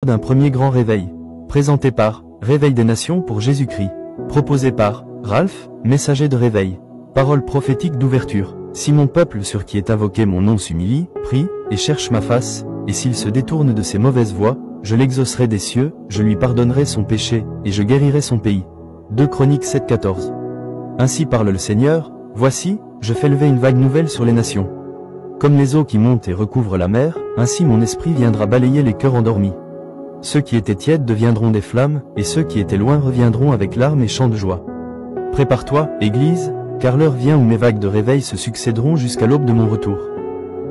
d'un premier grand réveil. Présenté par Réveil des Nations pour Jésus-Christ. Proposé par Ralph, messager de réveil. Parole prophétique d'ouverture. Si mon peuple sur qui est invoqué mon nom s'humilie, prie, et cherche ma face, et s'il se détourne de ses mauvaises voies, je l'exaucerai des cieux, je lui pardonnerai son péché, et je guérirai son pays. 2 Chroniques 7,14. Ainsi parle le Seigneur, voici, je fais lever une vague nouvelle sur les nations. Comme les eaux qui montent et recouvrent la mer, ainsi mon esprit viendra balayer les cœurs endormis. Ceux qui étaient tièdes deviendront des flammes, et ceux qui étaient loin reviendront avec larmes et chants de joie. Prépare-toi, Église, car l'heure vient où mes vagues de réveil se succéderont jusqu'à l'aube de mon retour.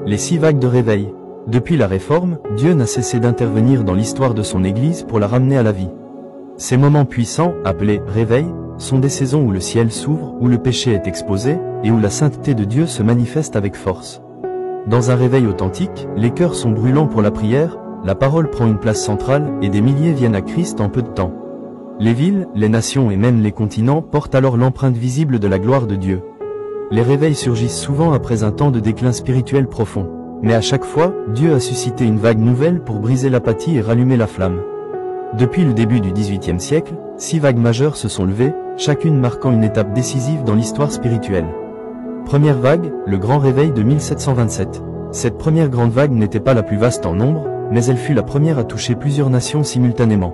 Les 6 vagues de réveil. Depuis la Réforme, Dieu n'a cessé d'intervenir dans l'histoire de son Église pour la ramener à la vie. Ces moments puissants, appelés « réveil », sont des saisons où le ciel s'ouvre, où le péché est exposé, et où la sainteté de Dieu se manifeste avec force. Dans un réveil authentique, les cœurs sont brûlants pour la prière, la parole prend une place centrale, et des milliers viennent à Christ en peu de temps. Les villes, les nations et même les continents portent alors l'empreinte visible de la gloire de Dieu. Les réveils surgissent souvent après un temps de déclin spirituel profond. Mais à chaque fois, Dieu a suscité une vague nouvelle pour briser l'apathie et rallumer la flamme. Depuis le début du XVIIIe siècle, 6 vagues majeures se sont levées, chacune marquant une étape décisive dans l'histoire spirituelle. Première vague, le Grand Réveil de 1727. Cette première grande vague n'était pas la plus vaste en nombre, mais elle fut la première à toucher plusieurs nations simultanément.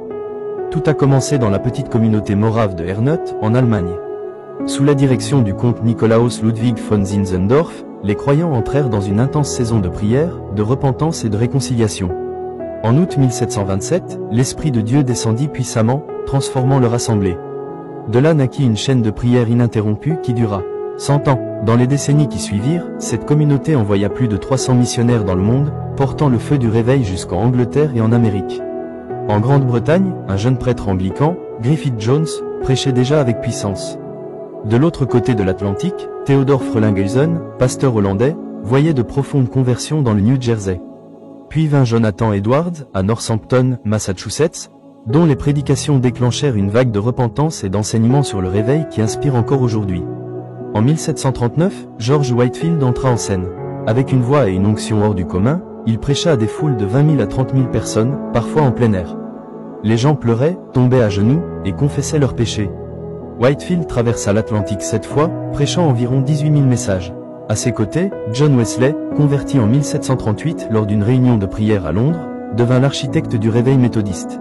Tout a commencé dans la petite communauté morave de Herrnhut, en Allemagne. Sous la direction du comte Nikolaus Ludwig von Zinzendorf, les croyants entrèrent dans une intense saison de prière, de repentance et de réconciliation. En août 1727, l'Esprit de Dieu descendit puissamment, transformant leur assemblée. De là naquit une chaîne de prière ininterrompue qui dura 100 ans. Dans les décennies qui suivirent, cette communauté envoya plus de 300 missionnaires dans le monde, portant le feu du réveil jusqu'en Angleterre et en Amérique. En Grande-Bretagne, un jeune prêtre anglican, Griffith Jones, prêchait déjà avec puissance. De l'autre côté de l'Atlantique, Theodor Frelinghuysen, pasteur hollandais, voyait de profondes conversions dans le New Jersey. Puis vint Jonathan Edwards, à Northampton, Massachusetts, dont les prédications déclenchèrent une vague de repentance et d'enseignement sur le réveil qui inspire encore aujourd'hui. En 1739, George Whitefield entra en scène. Avec une voix et une onction hors du commun, il prêcha à des foules de 20 000 à 30 000 personnes, parfois en plein air. Les gens pleuraient, tombaient à genoux, et confessaient leurs péchés. Whitefield traversa l'Atlantique 7 fois, prêchant environ 18 000 messages. À ses côtés, John Wesley, converti en 1738 lors d'une réunion de prière à Londres, devint l'architecte du réveil méthodiste.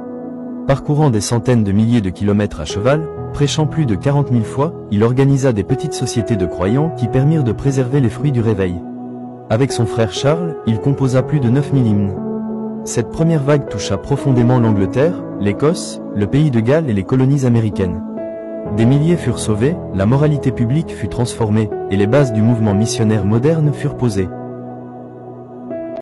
Parcourant des centaines de milliers de kilomètres à cheval, prêchant plus de 40 000 fois, il organisa des petites sociétés de croyants qui permirent de préserver les fruits du réveil. Avec son frère Charles, il composa plus de 9 000 hymnes. Cette première vague toucha profondément l'Angleterre, l'Écosse, le pays de Galles et les colonies américaines. Des milliers furent sauvés, la moralité publique fut transformée, et les bases du mouvement missionnaire moderne furent posées.